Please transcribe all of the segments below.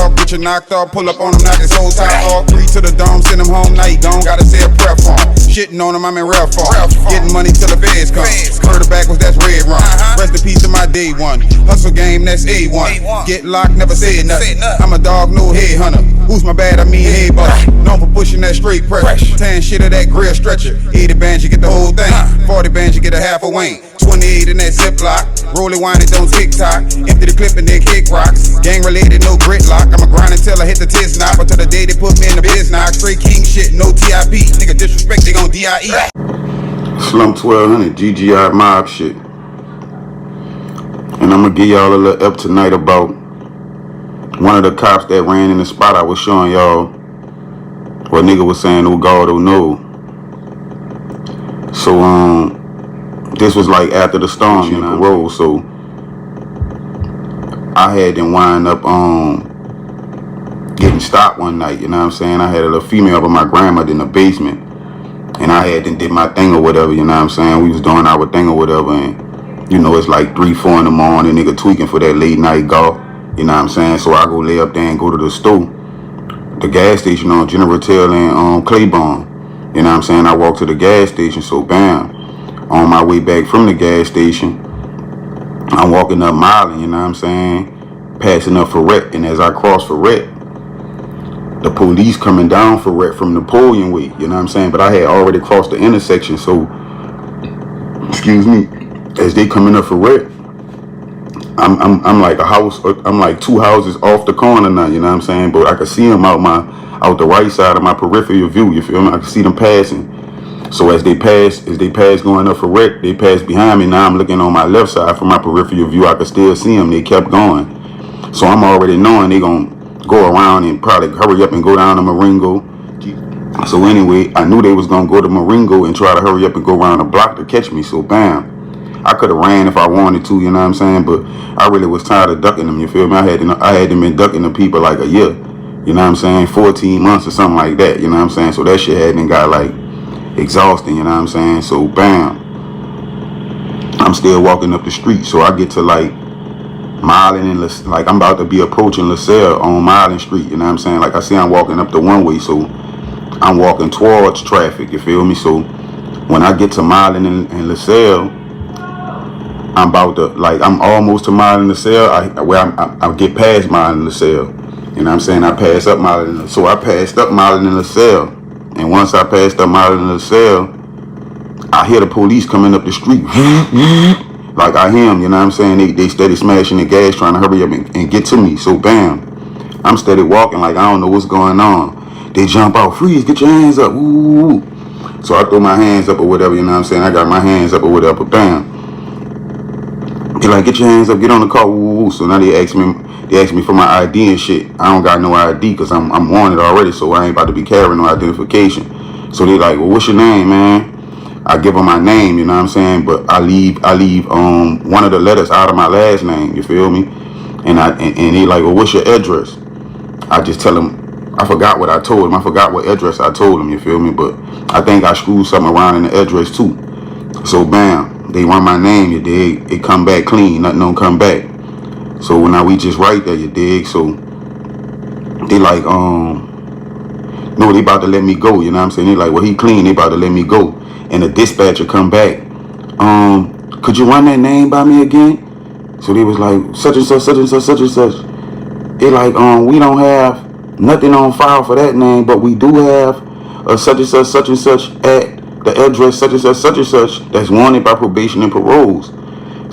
off, get you knocked off, pull up on him, knock his whole top off. 3 to the dome, send him home, now he gone, gotta say a prayer for him. Shitting on him, I'm in rare form. Getting money till the feds come. Heard the backwards, that's red rum. Rest in peace to my day one. Hustle game, that's A1. Get locked, never say nothing. I'm a dog, no head hunter. Who's my bad? I mean head buster. Known for pushing that straight pressure. 10 shit of that grill stretcher. 80 bands, you get the whole thing. 40 bands, you get a half a wing. 28 in that ziplock. Roll it, wind it, don't tick-tock. Empty the clip and then kick rocks. Gang related, no gridlock. I'ma grind until I hit the tits knock. Until the day they put me in the biz knock. Straight king shit, no TIP. Nigga disrespect, they gon' DIE. Slum 1200, GGI mob shit. And I'ma give y'all a little up tonight about one of the cops that ran in the spot I was showing y'all. What nigga was saying, oh God, oh no. So, this was like after the storm, you know, roll. So I had them wind up getting stopped one night, you know what I'm saying? I had a little female with my grandmother in the basement, and I had them did my thing or whatever, you know what I'm saying? We was doing our thing or whatever, and you know, it's like 3, 4 in the morning, nigga tweaking for that late night golf, you know what I'm saying? So I go lay up there and go to the store, the gas station on General Taylor and Claiborne, you know what I'm saying? I walk to the gas station, so bam. On my way back from the gas station, I'm walking up Marlin, you know what I'm saying? Passing up Ferret, and as I cross Ferret, the police coming down Ferret from Napoleon way, you know what I'm saying? But I had already crossed the intersection, so, excuse me, as they coming up Ferret, I'm like a house, I'm like 2 houses off the corner now, you know what I'm saying? But I could see them out the right side of my peripheral view, you feel me? I could see them passing. So as they pass going up for wreck, they pass behind me. Now I'm looking on my left side from my peripheral view. I could still see them. They kept going. So I'm already knowing they gonna go around and probably hurry up and go down to Marengo. So anyway, I knew they was gonna go to Marengo and try to hurry up and go around the block to catch me. So bam, I could have ran if I wanted to, you know what I'm saying? But I really was tired of ducking them, you feel me? I had them been ducking the people like a year, you know what I'm saying? 14 months or something like that, you know what I'm saying? So that shit hadn't got like exhausting, you know what I'm saying? So bam, I'm still walking up the street. So I get to like Marlin and like I'm about to be approaching LaSalle on Marlin Street, you know what I'm saying? Like I see I'm walking up the one way, so I'm walking towards traffic, you feel me? So when I get to Marlin and LaSalle, I'm about to, like, I'm almost to Marlin and LaSalle, I get past Marlin and LaSalle, you know what I'm saying? I pass up Marlin, so I passed up Marlin and LaSalle. And once I passed up Marlin and LaSalle, I hear the police coming up the street. Like I hear them, you know what I'm saying? They steady smashing the gas, trying to hurry up and get to me. So bam, I'm steady walking like I don't know what's going on. They jump out, freeze, get your hands up. Ooh. So I throw my hands up or whatever, you know what I'm saying? I got my hands up or whatever, bam. They like, get your hands up, get on the car. Ooh. So now they ask me for my ID and shit. I don't got no ID because I'm wanted already, so I ain't about to be carrying no identification. So they like, well, what's your name, man? I give them my name, you know what I'm saying? But I leave one of the letters out of my last name, you feel me? And they like, well, what's your address? I just tell them, I forgot what I told them. I forgot what address I told them, you feel me? But I think I screwed something around in the address too. So bam, they run my name, you dig? It come back clean, nothing don't come back. So now we just right there, you dig? So they like, no, they about to let me go, you know what I'm saying? They like, well, he clean, they about to let me go. And the dispatcher come back, could you run that name by me again? So they was like, such and such, such and such, such and such. They like, we don't have nothing on file for that name, but we do have such and such at the address such and such that's wanted by probation and paroles.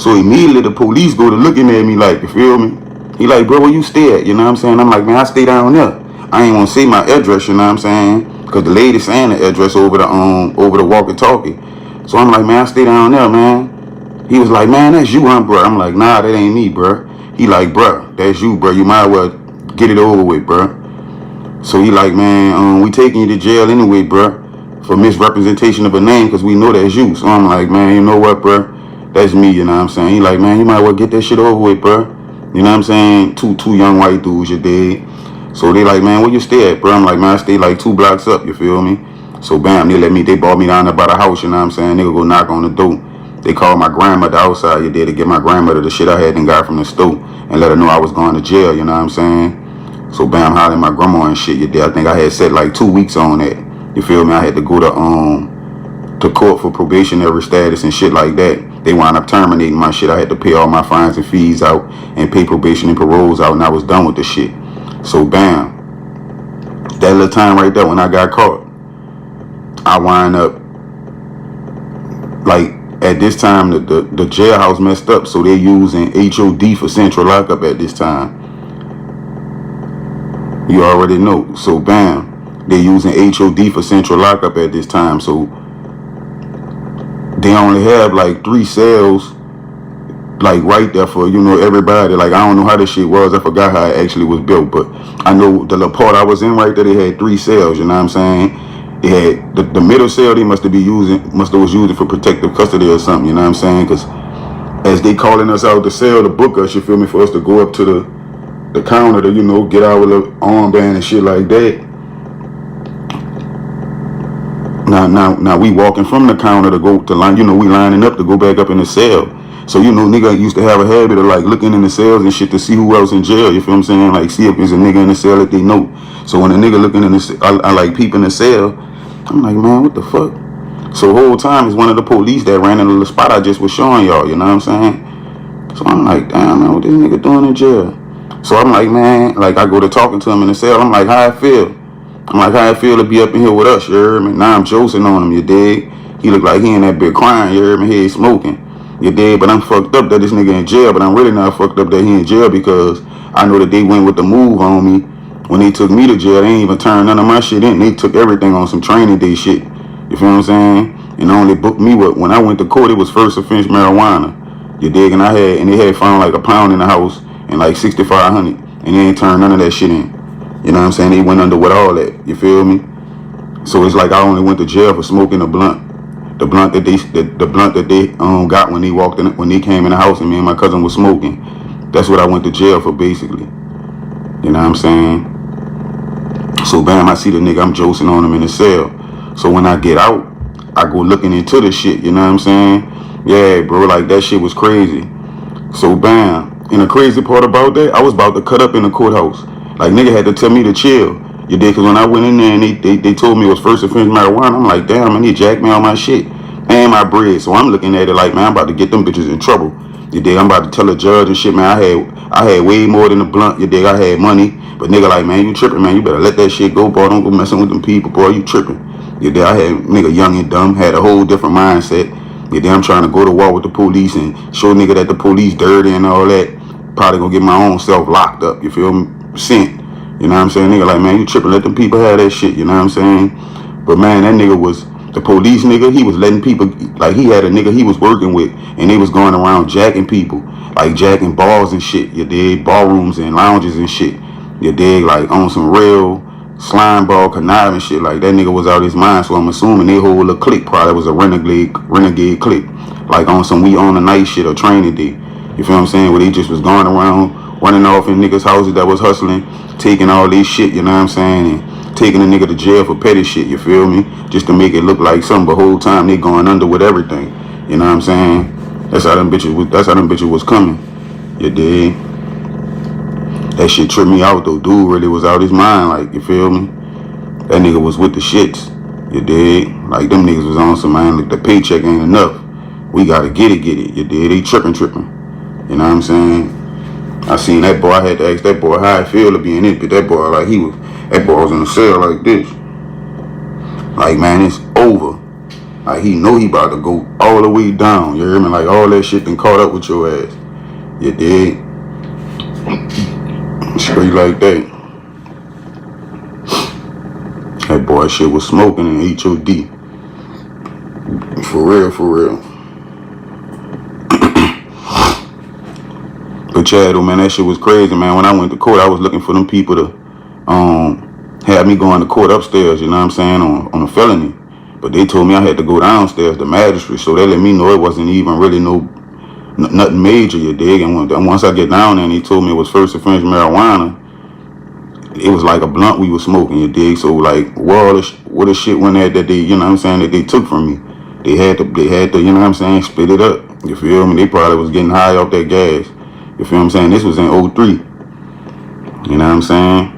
So immediately the police go to looking at me like, you feel me? He like, bro, where you stay at? You know what I'm saying? I'm like, man, I stay down there. I ain't want to say my address, you know what I'm saying? Because the lady saying the address over the walkie-talkie. So I'm like, man, I stay down there, man. He was like, man, that's you, huh, bro? I'm like, nah, that ain't me, bro. He like, bro, that's you, bro. You might as well get it over with, bro. So he like, man, we taking you to jail anyway, bro, for misrepresentation of a name because we know that's you. So I'm like, man, you know what, bro? That's me, you know what I'm saying? He like, man, you might as well get that shit over with, bro. You know what I'm saying? Two young white dudes, you dig? So they like, man, where you stay at, bro? I'm like, man, I stay like 2 blocks up, you feel me? So bam, they brought me down there by the house, you know what I'm saying? Nigga go knock on the door. They called my grandmother outside, you did, to get my grandmother the shit I had and got from the store and let her know I was going to jail, you know what I'm saying? So bam, hollering my grandma and shit, you dig. I think I had set like 2 weeks on that. You feel me? I had to go to court for probationary status and shit like that. They wound up terminating my shit. I had to pay all my fines and fees out and pay probation and paroles out, and I was done with the shit. So bam, that little time right there when I got caught, I wind up like at this time the jailhouse messed up, so they're using HOD for central lockup at this time. You already know. So bam, they're using HOD for central lockup at this time. So they only have like 3 cells like right there for, you know, everybody. Like I don't know how this shit was. I forgot how it actually was built, but I know the little part I was in right there, they had 3 cells, you know what I'm saying? It had the middle cell they must have was using for protective custody or something, you know what I'm saying? Because as they calling us out the cell to book us, you feel me, for us to go up to the counter to, you know, get our little armband and shit like that. Now we walking from the counter to go to line, you know, we lining up to go back up in the cell. So, you know, nigga used to have a habit of like looking in the cells and shit to see who else in jail, you feel what I'm saying? Like see if there's a nigga in the cell that they know. So when a nigga looking in the cell, I like peeping the cell, I'm like, man, what the fuck? So the whole time it's one of the police that ran in the spot I just was showing y'all, you know what I'm saying? So I'm like, damn, man, what this nigga doing in jail? So I'm like, man, like I go to talking to him in the cell, I'm like, how I feel? I'm like, how I feel to be up in here with us, you heard me? Now I'm joking on him, you dig? He look like he in that bit crying, you heard me? He ain't smoking, you dig? But I'm fucked up that this nigga in jail, but I'm really not fucked up that he in jail because I know that they went with the move on me. When they took me to jail, they ain't even turned none of my shit in. They took everything on some training day shit. You feel what I'm saying? And only booked me with, when I went to court, it was first offense marijuana. You dig? And they had found like a pound in the house and like 6,500, and they ain't turned none of that shit in. You know what I'm saying? They went under with all that. You feel me? So it's like I only went to jail for smoking a blunt. The blunt that they got when they walked in, when they came in the house and me and my cousin was smoking. That's what I went to jail for basically. You know what I'm saying? So bam, I see the nigga, I'm joking on him in the cell. So when I get out, I go looking into the shit, you know what I'm saying? Yeah, bro, like that shit was crazy. So bam, and the crazy part about that, I was about to cut up in the courthouse. Like nigga had to tell me to chill. You did, cause when I went in there and they told me it was first offense marijuana, I'm like, damn, man, they jacked me on my shit and my bread. So I'm looking at it like, man, I'm about to get them bitches in trouble. You dig? I'm about to tell the judge and shit, man. I had way more than a blunt. You dig? I had money, but nigga like, man, you tripping, man. You better let that shit go, boy. Don't go messing with them people, boy. You tripping? You dig? I had nigga young and dumb, had a whole different mindset. You dig? I'm trying to go to war with the police and show nigga that the police dirty and all that. Probably gonna get my own self locked up. You feel me? Sent. You know what I'm saying? Nigga like, man, you tripping. Let them people have that shit. You know what I'm saying? But man, that nigga was the police nigga. He was letting people, like he had a nigga he was working with, and they was going around jacking people, like jacking bars and shit. You dig? Ballrooms and lounges and shit. You dig? Like on some real slime ball conniving shit. Like that nigga was out his mind. So I'm assuming they whole little clique probably was a renegade clique, like on some we on the night shit or training day. You feel what I'm saying? Where they just was going around running off in niggas' houses that was hustling, taking all this shit, you know what I'm saying, and taking a nigga to jail for petty shit, you feel me? Just to make it look like something, but whole time they going under with everything. You know what I'm saying? That's how them bitches was coming. You dig? That shit tripped me out though. Dude really was out his mind, like, you feel me? That nigga was with the shits. You dig? Like them niggas was on some, man, like the paycheck ain't enough. We gotta get it. You dig? They tripping. You know what I'm saying? I seen that boy, I had to ask that boy how it feel to be in it, but that boy, like that boy was in the cell like this. Like, man, it's over. Like, he know he about to go all the way down, you hear me? Like, all that shit done caught up with your ass. You dig? Straight like that. That boy shit was smoking in HOD. For real. But yeah, though, man, that shit was crazy, man. When I went to court, I was looking for them people to have me going to court upstairs, you know what I'm saying, on a felony. But they told me I had to go downstairs, the magistrate, so they let me know it wasn't even really nothing major, you dig? And once I get down there and he told me it was first offense marijuana, it was like a blunt we was smoking, you dig? So like, what the shit went at that they, you know what I'm saying, that they took from me. They had to, you know what I'm saying, spit it up. You feel me? They probably was getting high off that gas. You feel what I'm saying? This was in 03. You know what I'm saying?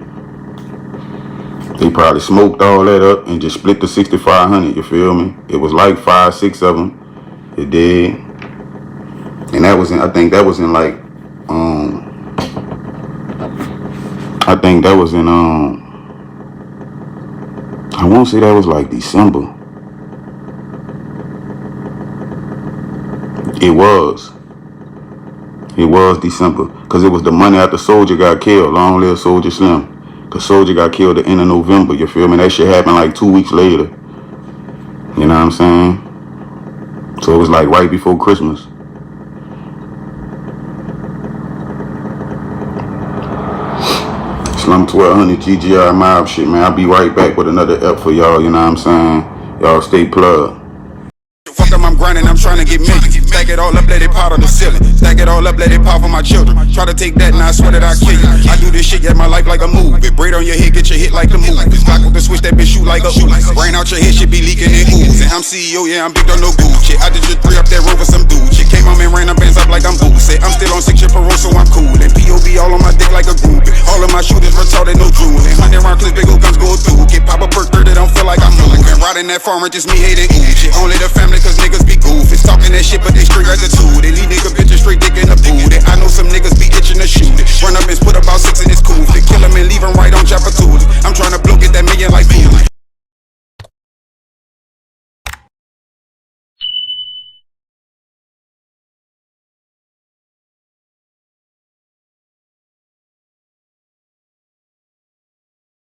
They probably smoked all that up and just split the 6,500, you feel me? It was like 5, 6 of them. It did. And that was in, I think that was in like, I think that was in, I won't say that was like December. It was December, because it was the money after Soldier got killed. Long live Soldier Slim. Because Soldier got killed at the end of November, you feel me? That shit happened like 2 weeks later. You know what I'm saying? So it was like right before Christmas. Slum 1200 GGR mob shit, man. I'll be right back with another ep for y'all, you know what I'm saying? Y'all stay plugged. Fuck up, I'm grinding, I'm trying to get millions. Stack it all up, let it pot on the ceiling. Stack it all up, let it pop for my children. Try to take that and I swear that I kill you. I do this shit, yeah, my life like a movie. Braid on your head, get your hit like the movies. Block with the switch, that bitch shoot like a ooze. Brain out your head, shit be leaking and oozing. I'm CEO, yeah, I'm big on no Gucci. I just 3 up that road with some dude. Shit came on and ran them bands up like I'm boozy. I'm still on 6 shit parole, so I'm cool. And POV all on my dick like a groupie. All of my shooters retarded, no drooling. 100 round clips, big old guns go through. Get pop a perk 30, don't feel like I'm moving. Riding that farmer, just me hating ooh. Shit only the family, cause niggas be goofy. Talking that shit, but they straight attitude. They leave nigga bitches straight dick in the booty. I know some niggas be itching to shoot it. Run up and put about 6 in his coupe. They kill him and leave him right on chapter 2.